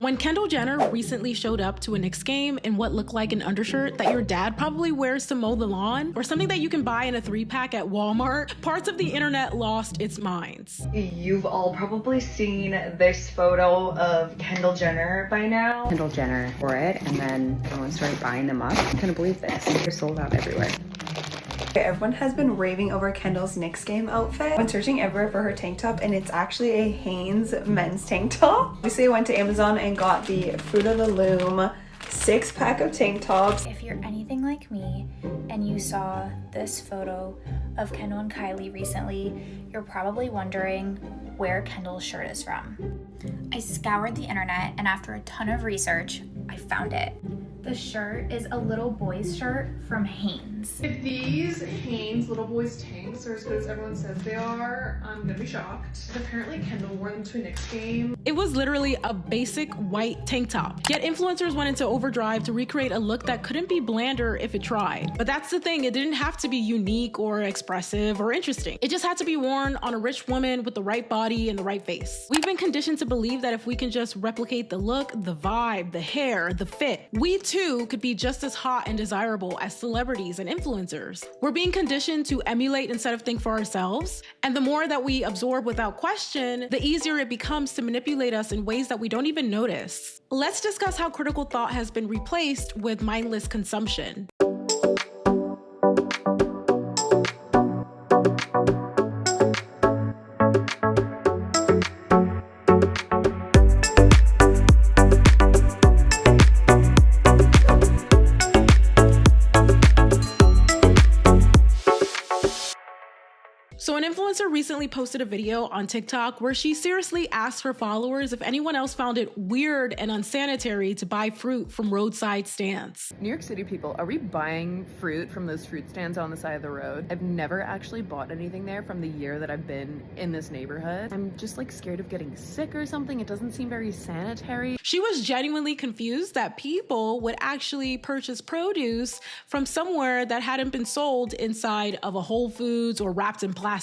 When Kendall Jenner recently showed up to a Knicks game in what looked like an undershirt that your dad probably wears to mow the lawn, or something that you can buy in a 3-pack at Walmart, parts of the internet lost its minds. You've all probably seen this photo of Kendall Jenner by now. Kendall Jenner wore it, and then everyone started buying them up. I couldn't believe this. They're sold out everywhere. Everyone has been raving over Kendall's Knicks game outfit. I've been searching everywhere for her tank top, and it's actually a Hanes men's tank top. Obviously, I went to Amazon and got the Fruit of the Loom 6-pack of tank tops. If you're anything like me and you saw this photo of Kendall and Kylie recently, you're probably wondering where Kendall's shirt is from. I scoured the internet, and after a ton of research, I found it. The shirt is a little boy's shirt from Hanes. If these Hanes little boys tanks are as good as everyone says they are, I'm gonna be shocked. Apparently Kendall wore them to a Knicks game. It was literally a basic white tank top. Yet influencers went into overdrive to recreate a look that couldn't be blander if it tried. But that's the thing, it didn't have to be unique or expressive or interesting. It just had to be worn on a rich woman with the right body and the right face. We've been conditioned to believe that if we can just replicate the look, the vibe, the hair, the fit, we too could be just as hot and desirable as celebrities and influencers. We're being conditioned to emulate instead of think for ourselves. And the more that we absorb without question, the easier it becomes to manipulate us in ways that we don't even notice. Let's discuss how critical thought has been replaced with mindless consumption. So an influencer recently posted a video on TikTok where she seriously asked her followers if anyone else found it weird and unsanitary to buy fruit from roadside stands. New York City people, are we buying fruit from those fruit stands on the side of the road? I've never actually bought anything there from the year that I've been in this neighborhood. I'm just like scared of getting sick or something. It doesn't seem very sanitary. She was genuinely confused that people would actually purchase produce from somewhere that hadn't been sold inside of a Whole Foods or wrapped in plastic.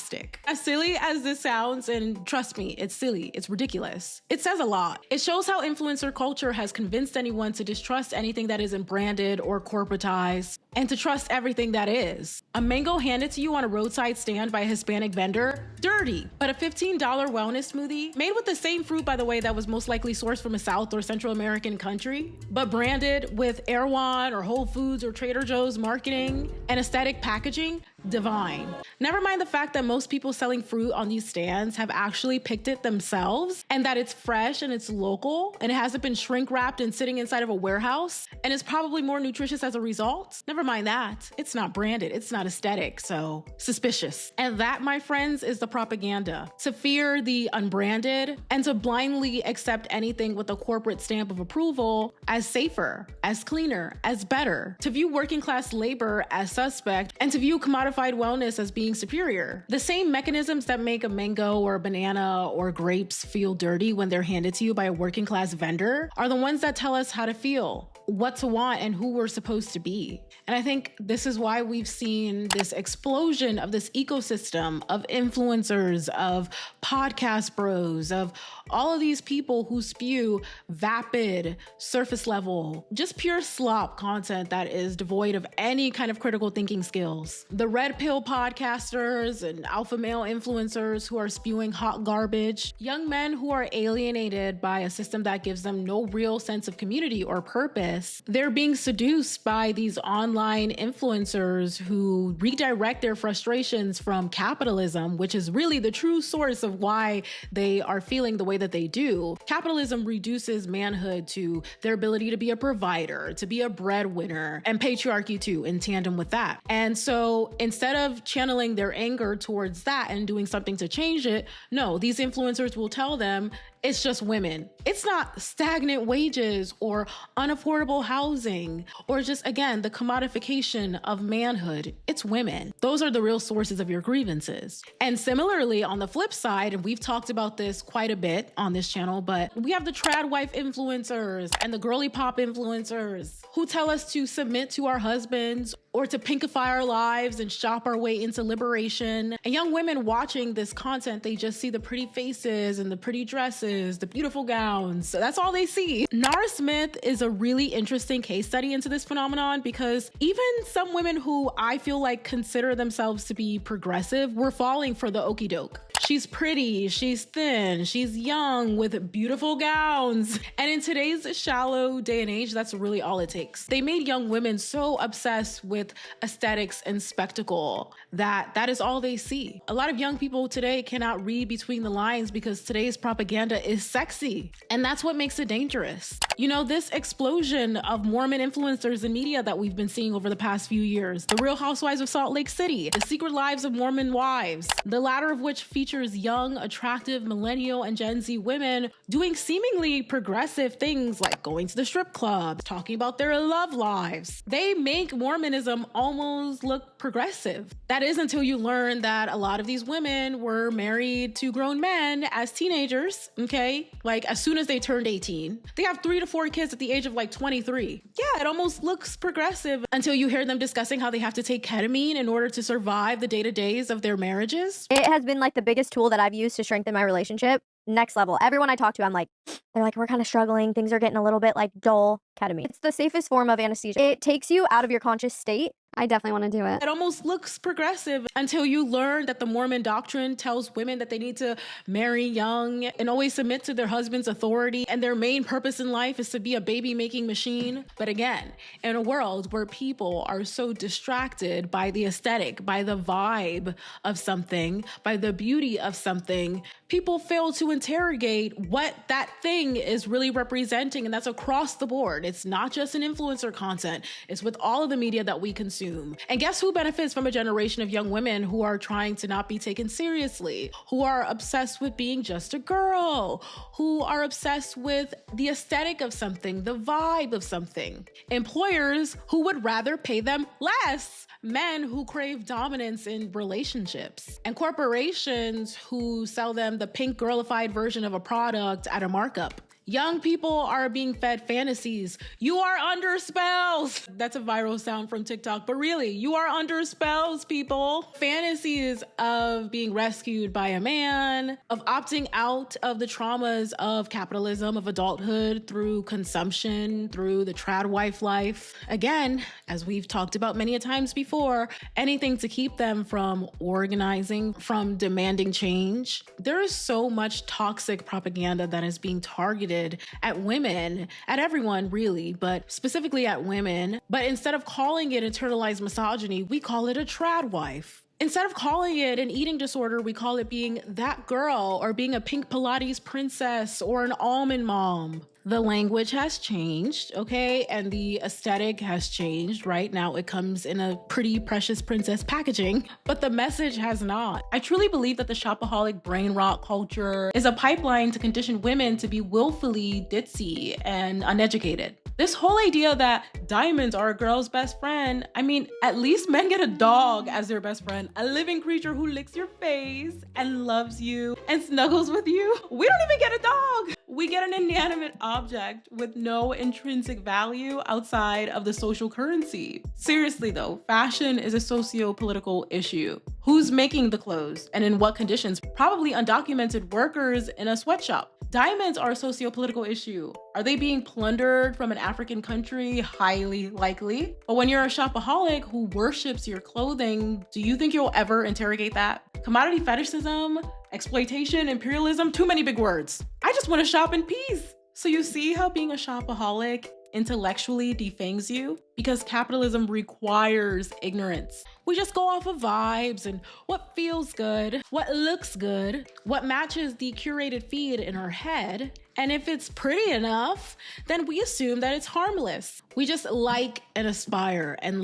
As silly as this sounds, and trust me, it's silly, it's ridiculous, it says a lot. It shows how influencer culture has convinced anyone to distrust anything that isn't branded or corporatized, and to trust everything that is. A mango handed to you on a roadside stand by a Hispanic vendor? Dirty. But a $15 wellness smoothie, made with the same fruit, by the way, that was most likely sourced from a South or Central American country, but branded with Erewhon or Whole Foods or Trader Joe's marketing and aesthetic packaging? Divine. Never mind the fact that most people selling fruit on these stands have actually picked it themselves, and that it's fresh and it's local and it hasn't been shrink wrapped and sitting inside of a warehouse, and it's probably more nutritious as a result. Never mind that. It's not branded. It's not aesthetic. So suspicious. And that, my friends, is the propaganda. To fear the unbranded and to blindly accept anything with a corporate stamp of approval as safer, as cleaner, as better. To view working class labor as suspect and to view commodified wellness as being superior. The same mechanisms that make a mango or a banana or grapes feel dirty when they're handed to you by a working class vendor are the ones that tell us how to feel, what to want, and who we're supposed to be. And I think this is why we've seen this explosion of this ecosystem of influencers, of podcast bros, of all of these people who spew vapid, surface level, just pure slop content that is devoid of any kind of critical thinking skills. The red pill podcasters and alpha male influencers who are spewing hot garbage, young men who are alienated by a system that gives them no real sense of community or purpose. They're being seduced by these online influencers who redirect their frustrations from capitalism, which is really the true source of why they are feeling the way that they do. Capitalism reduces manhood to their ability to be a provider, to be a breadwinner, and patriarchy too, in tandem with that. And so instead of channeling their anger towards that and doing something to change it, no, these influencers will tell them it's just women. It's not stagnant wages or unaffordable housing or just, again, the commodification of manhood. It's women. Those are the real sources of your grievances. And similarly, on the flip side, and we've talked about this quite a bit on this channel, but we have the trad wife influencers and the girlypop influencers who tell us to submit to our husbands or to pinkify our lives and shop our way into liberation. And young women watching this content, they just see the pretty faces and the pretty dresses dresses, the beautiful gowns. So that's all they see. Nara Smith is a really interesting case study into this phenomenon because even some women who I feel like consider themselves to be progressive were falling for the okie doke. She's pretty, she's thin, she's young with beautiful gowns. And in today's shallow day and age, that's really all it takes. They made young women so obsessed with aesthetics and spectacle that is all they see. A lot of young people today cannot read between the lines because today's propaganda is sexy. And that's what makes it dangerous. You know, this explosion of Mormon influencers in media that we've been seeing over the past few years, the Real Housewives of Salt Lake City, the Secret Lives of Mormon Wives, the latter of which features young, attractive millennial and Gen Z women doing seemingly progressive things like going to the strip club, talking about their love lives. They make Mormonism almost look progressive. That is until you learn that a lot of these women were married to grown men as teenagers, okay? Like as soon as they turned 18. They have 3 to 4 kids at the age of like 23. Yeah, it almost looks progressive until you hear them discussing how they have to take ketamine in order to survive the day-to-days of their marriages. It has been like the biggest tool that I've used to strengthen my relationship. Next level. Everyone I talk to, I'm like, they're like, we're kind of struggling. Things are getting a little bit like dull. Ketamine. It's the safest form of anesthesia. It takes you out of your conscious state. I definitely want to do it. It almost looks progressive until you learn that the Mormon doctrine tells women that they need to marry young and always submit to their husband's authority, and their main purpose in life is to be a baby-making machine. But again, in a world where people are so distracted by the aesthetic, by the vibe of something, by the beauty of something, people fail to interrogate what that thing is really representing, and that's across the board. It's not just in influencer content. It's with all of the media that we consume. And guess who benefits from a generation of young women who are trying to not be taken seriously, who are obsessed with being just a girl, who are obsessed with the aesthetic of something, the vibe of something? Employers who would rather pay them less. Men who crave dominance in relationships. And corporations who sell them the pink girlified version of a product at a markup. Young people are being fed fantasies. You are under spells. That's a viral sound from TikTok, but really, you are under spells, people. Fantasies of being rescued by a man, of opting out of the traumas of capitalism, of adulthood through consumption, through the trad wife life. Again, as we've talked about many a times before, anything to keep them from organizing, from demanding change. There is so much toxic propaganda that is being targeted at women, at everyone really, but specifically at women. But instead of calling it internalized misogyny, we call it a trad wife. Instead of calling it an eating disorder, we call it being that girl or being a pink Pilates princess or an almond mom. The language has changed, okay? And the aesthetic has changed, right? Now it comes in a pretty precious princess packaging, but the message has not. I truly believe that the shopaholic brain rot culture is a pipeline to condition women to be willfully ditzy and uneducated. This whole idea that diamonds are a girl's best friend, I mean, at least men get a dog as their best friend, a living creature who licks your face and loves you and snuggles with you. We don't even get a dog. We get an inanimate object with no intrinsic value outside of the social currency. Seriously though, fashion is a socio-political issue. Who's making the clothes and in what conditions? Probably undocumented workers in a sweatshop. Diamonds are a socio-political issue. Are they being plundered from an African country? Highly likely. But when you're a shopaholic who worships your clothing, do you think you'll ever interrogate that? Commodity fetishism, exploitation, imperialism, too many big words. I just want to shop in peace. So you see how being a shopaholic intellectually defangs you? Because capitalism requires ignorance. We just go off of vibes and what feels good, what looks good, what matches the curated feed in our head. And if it's pretty enough, then we assume that it's harmless. We just like and aspire and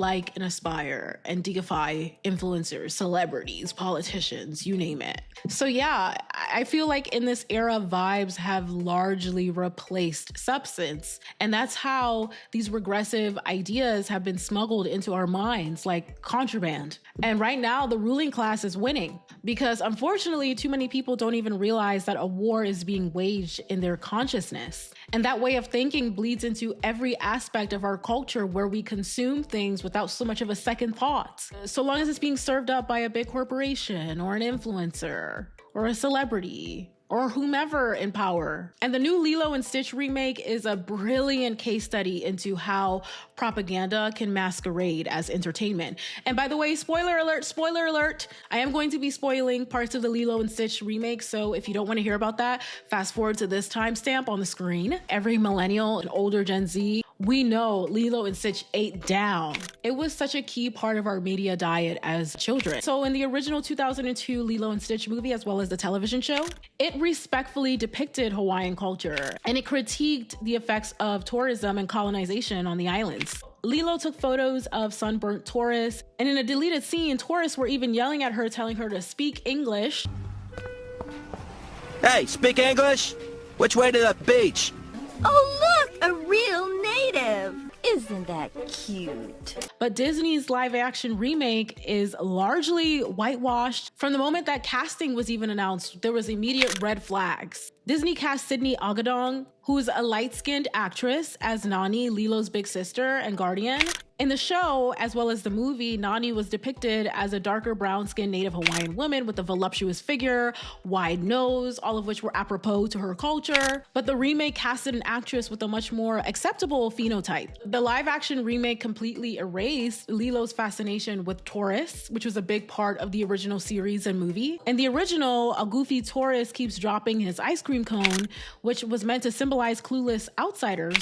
deify influencers, celebrities, politicians, you name it. So yeah, I feel like in this era, vibes have largely replaced substance. And that's how these regressive ideas have been smuggled into our minds like contraband. And right now, the ruling class is winning because unfortunately, too many people don't even realize that a war is being waged in their consciousness. And that way of thinking bleeds into every aspect of our culture where we consume things without so much of a second thought. So long as it's being served up by a big corporation or an influencer or a celebrity or whomever in power. And the new Lilo and Stitch remake is a brilliant case study into how propaganda can masquerade as entertainment. And by the way, spoiler alert, I am going to be spoiling parts of the Lilo and Stitch remake, so if you don't want to hear about that, fast forward to this timestamp on the screen. Every millennial and older Gen Z, we know Lilo and Stitch ate down. It was such a key part of our media diet as children. So in the original 2002 Lilo and Stitch movie, as well as the television show, it respectfully depicted Hawaiian culture, and it critiqued the effects of tourism and colonization on the islands. Lilo took photos of sunburnt tourists, and in a deleted scene, tourists were even yelling at her, telling her to speak English. Hey, speak English? Which way to the beach? Oh, look, a real native. Isn't that cute? But Disney's live-action remake is largely whitewashed. From the moment that casting was even announced, there was immediate red flags. Disney cast Sydney Ogadong, who's a light-skinned actress, as Nani, Lilo's big sister and guardian. In the show, as well as the movie, Nani was depicted as a darker brown-skinned native Hawaiian woman with a voluptuous figure, wide nose, all of which were apropos to her culture. But the remake casted an actress with a much more acceptable phenotype. The live-action remake completely erased Lilo's fascination with tourists, which was a big part of the original series and movie. In the original, a goofy tourist keeps dropping his ice cream cone, which was meant to symbolize clueless outsiders.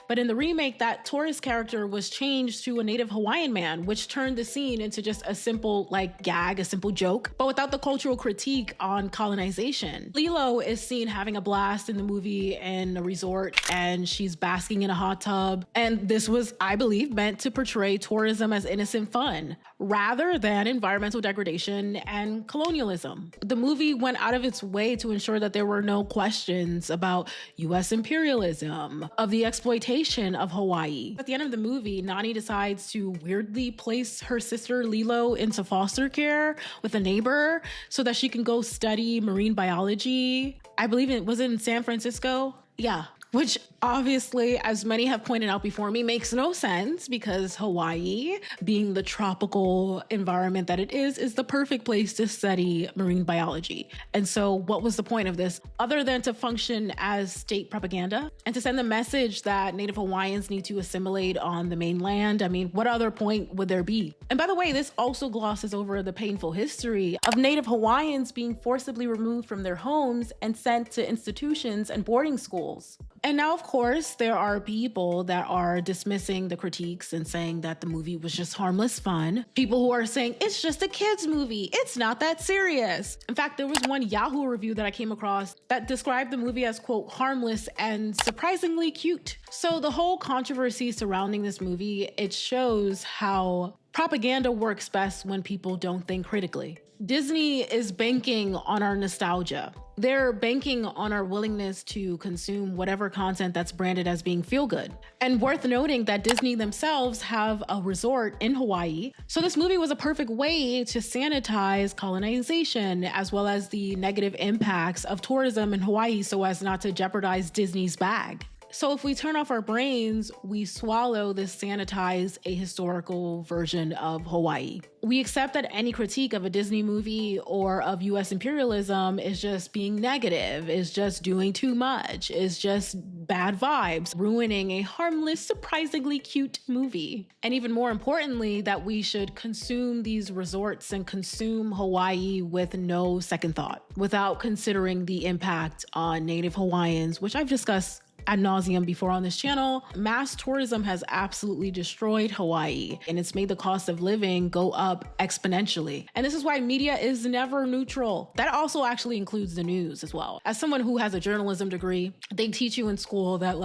But in the remake, that tourist character was changed to a native Hawaiian man, which turned the scene into just a simple gag, a simple joke, but without the cultural critique on colonization. Lilo is seen having a blast in the movie in a resort, and she's basking in a hot tub. And this was, I believe, meant to portray tourism as innocent fun rather than environmental degradation and colonialism. The movie went out of its way to ensure that there were no questions about US imperialism, of the exploitation of Hawaii. At the end of the movie, Nani decides to weirdly place her sister Lilo into foster care with a neighbor so that she can go study marine biology. I believe it was in San Francisco. Yeah. Which obviously, as many have pointed out before me, makes no sense because Hawaii, being the tropical environment that it is the perfect place to study marine biology. And so what was the point of this other than to function as state propaganda and to send the message that Native Hawaiians need to assimilate on the mainland? I mean, what other point would there be? And by the way, this also glosses over the painful history of Native Hawaiians being forcibly removed from their homes and sent to institutions and boarding schools. And now, of course, there are people that are dismissing the critiques and saying that the movie was just harmless fun. People who are saying it's just a kid's movie. It's not that serious. In fact, there was one Yahoo review that I came across that described the movie as, quote, harmless and surprisingly cute. So the whole controversy surrounding this movie, it shows how propaganda works best when people don't think critically. Disney is banking on our nostalgia. They're banking on our willingness to consume whatever content that's branded as being feel good. And worth noting that Disney themselves have a resort in Hawaii. So this movie was a perfect way to sanitize colonization as well as the negative impacts of tourism in Hawaii so as not to jeopardize Disney's bag. So if we turn off our brains, we swallow this sanitized, ahistorical version of Hawaii. We accept that any critique of a Disney movie or of US imperialism is just being negative, is just doing too much, is just bad vibes, ruining a harmless, surprisingly cute movie. And even more importantly, that we should consume these resorts and consume Hawaii with no second thought, without considering the impact on Native Hawaiians, which I've discussed ad nauseum before on this channel. Mass tourism has absolutely destroyed Hawaii, and it's made the cost of living go up exponentially. And this is why media is never neutral. That also actually includes the news as well. As someone who has a journalism degree, they teach you in school that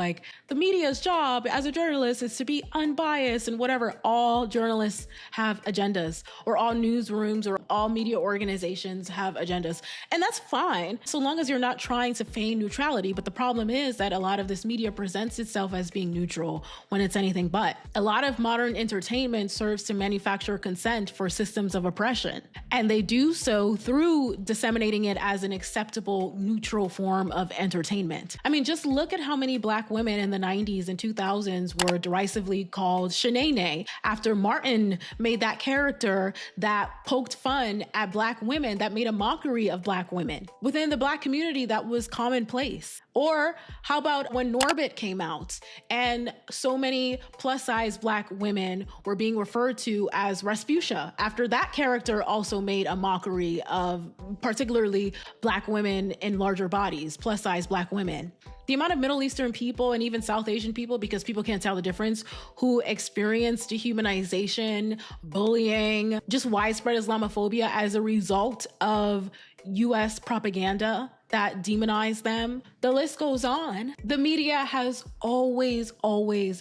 the media's job as a journalist is to be unbiased and whatever. All journalists have agendas, or all newsrooms or all media organizations have agendas. And that's fine, so long as you're not trying to feign neutrality. But the problem is that a lot of of this media presents itself as being neutral when it's anything but. A lot of modern entertainment serves to manufacture consent for systems of oppression, and they do so through disseminating it as an acceptable, neutral form of entertainment. I mean, just look at how many Black women in the 90s and 2000s were derisively called Shanae after Martin made that character that poked fun at Black women, that made a mockery of Black women. Within the Black community, that was commonplace. Or how about when Norbit came out and so many plus-size Black women were being referred to as Rasputia after that character also made a mockery of particularly Black women in larger bodies, plus-size Black women. The amount of Middle Eastern people and even South Asian people, because people can't tell the difference, who experience dehumanization, bullying, just widespread Islamophobia as a result of US propaganda that demonize them. The list goes on. The media has always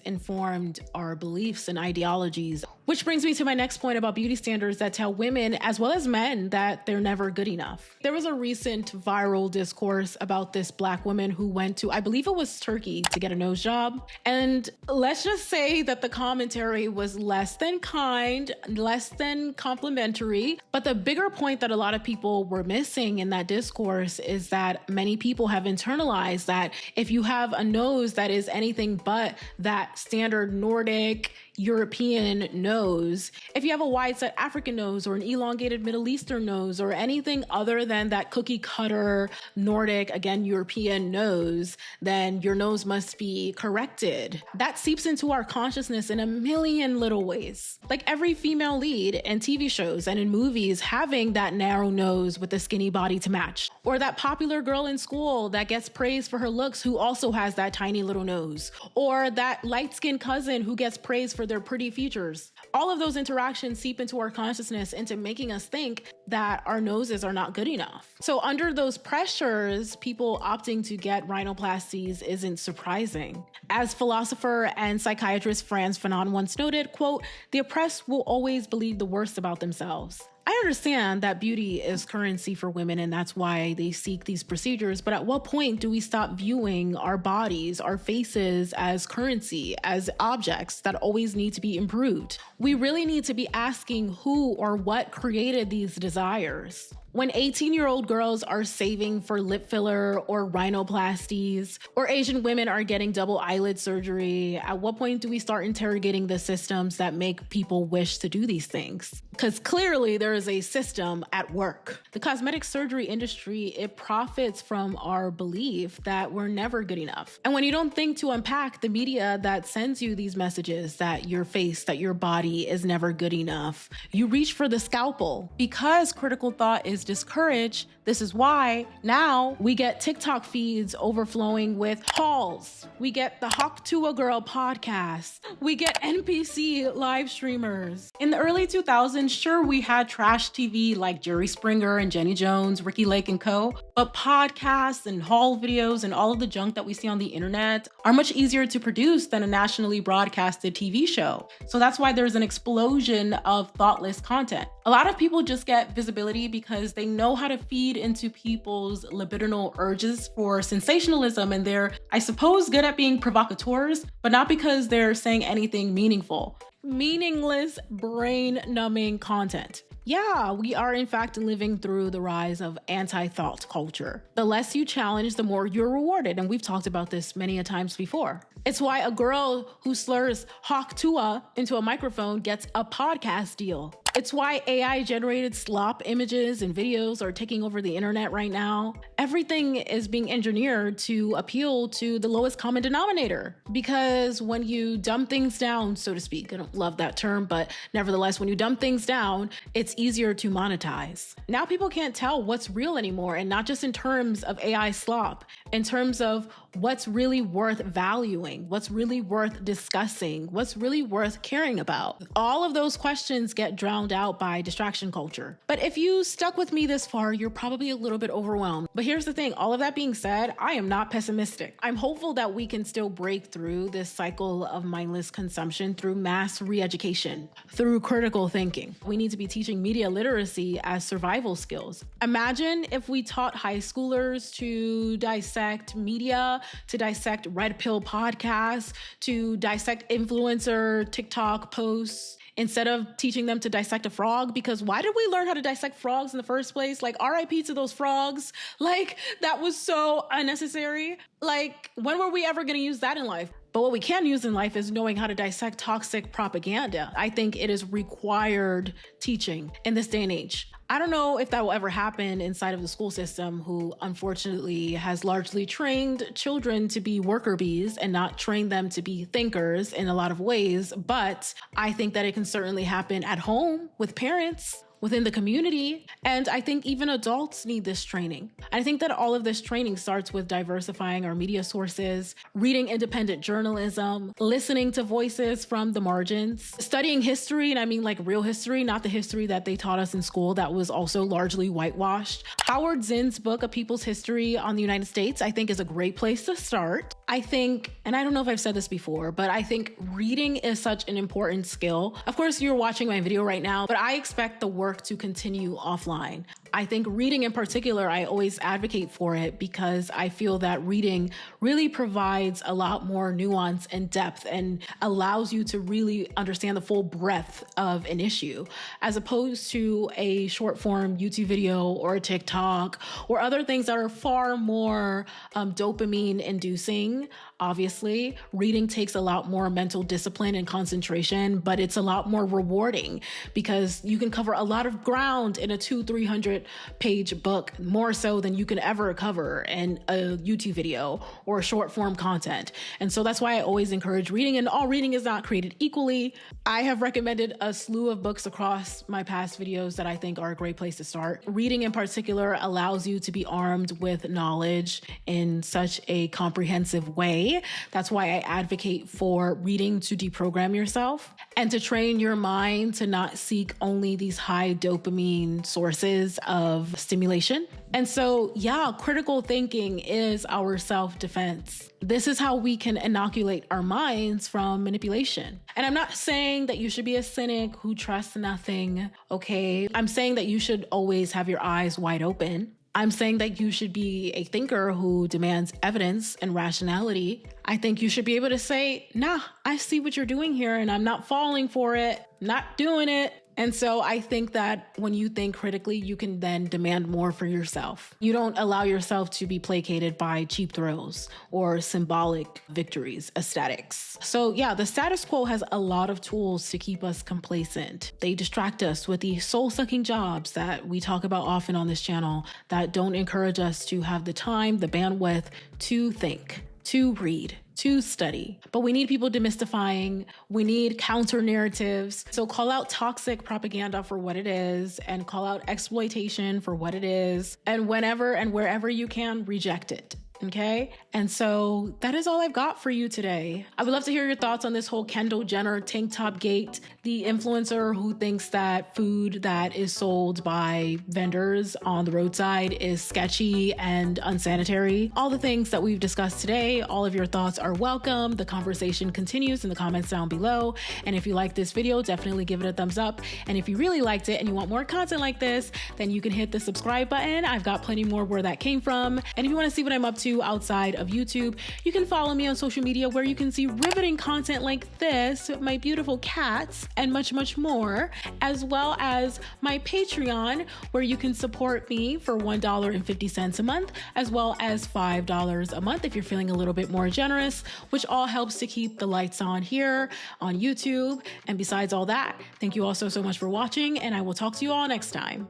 informed our beliefs and ideologies, which brings me to my next point about beauty standards that tell women as well as men that they're never good enough. There was a recent viral discourse about this Black woman who went to, I believe it was Turkey, to get a nose job. And let's just say that the commentary was less than kind, less than complimentary. But the bigger point that a lot of people were missing in that discourse is that many people have internalized that if you have a nose that is anything but that standard Nordic, European nose, if you have a wide set African nose or an elongated Middle Eastern nose or anything other than that cookie cutter Nordic, again, European nose, then your nose must be corrected. That seeps into our consciousness in a million little ways. Like every female lead in TV shows and in movies having that narrow nose with a skinny body to match, or that popular girl in school that gets praised for her looks who also has that tiny little nose, or that light-skinned cousin who gets praised for their pretty features. All of those interactions seep into our consciousness into making us think that our noses are not good enough. So under those pressures, people opting to get rhinoplasties isn't surprising. As philosopher and psychiatrist Frantz Fanon once noted, quote, "The oppressed will always believe the worst about themselves." I understand that beauty is currency for women and that's why they seek these procedures, but at what point do we stop viewing our bodies, our faces as currency, as objects that always need to be improved? We really need to be asking who or what created these desires. When 18-year-old girls are saving for lip filler or rhinoplasties, or Asian women are getting double eyelid surgery, at what point do we start interrogating the systems that make people wish to do these things? Because clearly there is a system at work. The cosmetic surgery industry, it profits from our belief that we're never good enough. And when you don't think to unpack the media that sends you these messages that your face, that your body is never good enough, you reach for the scalpel. Because critical thought is discouraged, this is why now we get TikTok feeds overflowing with hauls. We get the Hawk to a Girl podcast. We get NPC live streamers. In the early 2000s, sure, we had trash TV like Jerry Springer and Jenny Jones, Ricky Lake and co. But podcasts and haul videos and all of the junk that we see on the internet are much easier to produce than a nationally broadcasted TV show. So that's why there's an explosion of thoughtless content. A lot of people just get visibility because they know how to feed into people's libidinal urges for sensationalism, and they're, I suppose, good at being provocateurs, but not because they're saying anything meaningful. Meaningless, brain-numbing content. Yeah, we are in fact living through the rise of anti-thought culture. The less you challenge, the more you're rewarded, and we've talked about this many a times before. It's why a girl who slurs Hawk Tua into a microphone gets a podcast deal. It's why AI-generated slop images and videos are taking over the internet right now. Everything is being engineered to appeal to the lowest common denominator. Because when you dumb things down, so to speak, I don't love that term, but nevertheless, when you dumb things down, it's easier to monetize. Now people can't tell what's real anymore, and not just in terms of AI slop, in terms of what's really worth valuing, what's really worth discussing, what's really worth caring about. All of those questions get drowned out by distraction culture. But if you stuck with me this far, you're probably a little bit overwhelmed. But here's the thing, all of that being said, I am not pessimistic. I'm hopeful that we can still break through this cycle of mindless consumption through mass re-education, through critical thinking. We need to be teaching media literacy as survival skills. Imagine if we taught high schoolers to dissect media to dissect red pill podcasts, to dissect influencer TikTok posts, instead of teaching them to dissect a frog. Because why did we learn how to dissect frogs in the first place? Like, RIP to those frogs. Like, that was so unnecessary. Like, when were we ever going to use that in life? But what we can use in life is knowing how to dissect toxic propaganda. I think it is required teaching in this day and age. I don't know if that will ever happen inside of the school system, who unfortunately has largely trained children to be worker bees and not trained them to be thinkers in a lot of ways. But I think that it can certainly happen at home with parents, within the community. And I think even adults need this training. I think that all of this training starts with diversifying our media sources, reading independent journalism, listening to voices from the margins, studying history. And I mean like real history, not the history that they taught us in school that was also largely whitewashed. Howard Zinn's book, A People's History on the United States, I think is a great place to start. I think, and I don't know if I've said this before, but I think reading is such an important skill. Of course, you're watching my video right now, but I expect the work to continue offline. I think reading in particular, I always advocate for it because I feel that reading really provides a lot more nuance and depth and allows you to really understand the full breadth of an issue, as opposed to a short form YouTube video or a TikTok or other things that are far more dopamine inducing. Obviously, reading takes a lot more mental discipline and concentration, but it's a lot more rewarding because you can cover a lot of ground in a 200-300 page book, more so than you can ever cover in a YouTube video or short form content. And so that's why I always encourage reading, and all reading is not created equally. I have recommended a slew of books across my past videos that I think are a great place to start. Reading in particular allows you to be armed with knowledge in such a comprehensive way. That's why I advocate for reading to deprogram yourself and to train your mind to not seek only these high dopamine sources of stimulation. And so, yeah, critical thinking is our self-defense. This is how we can inoculate our minds from manipulation. And I'm not saying that you should be a cynic who trusts nothing, okay? I'm saying that you should always have your eyes wide open. I'm saying that you should be a thinker who demands evidence and rationality. I think you should be able to say, nah, I see what you're doing here and I'm not falling for it, not doing it. And so I think that when you think critically, you can then demand more for yourself. You don't allow yourself to be placated by cheap thrills or symbolic victories, aesthetics. So yeah, the status quo has a lot of tools to keep us complacent. They distract us with the soul-sucking jobs that we talk about often on this channel that don't encourage us to have the time, the bandwidth to think, to read, to study. But we need people demystifying. We need counter narratives. So call out toxic propaganda for what it is and call out exploitation for what it is. And whenever and wherever you can, reject it. Okay. And so that is all I've got for you today. I would love to hear your thoughts on this whole Kendall Jenner tank top gate, the influencer who thinks that food that is sold by vendors on the roadside is sketchy and unsanitary. All the things that we've discussed today, all of your thoughts are welcome. The conversation continues in the comments down below. And if you like this video, definitely give it a thumbs up. And if you really liked it and you want more content like this, then you can hit the subscribe button. I've got plenty more where that came from. And if you want to see what I'm up to outside of YouTube, you can follow me on social media where you can see riveting content like this with my beautiful cats and much, much more, as well as my Patreon where you can support me for $1.50 a month, as well as $5 a month if you're feeling a little bit more generous, which all helps to keep the lights on here on YouTube. And besides all that, thank you all so much for watching, and I will talk to you all next time.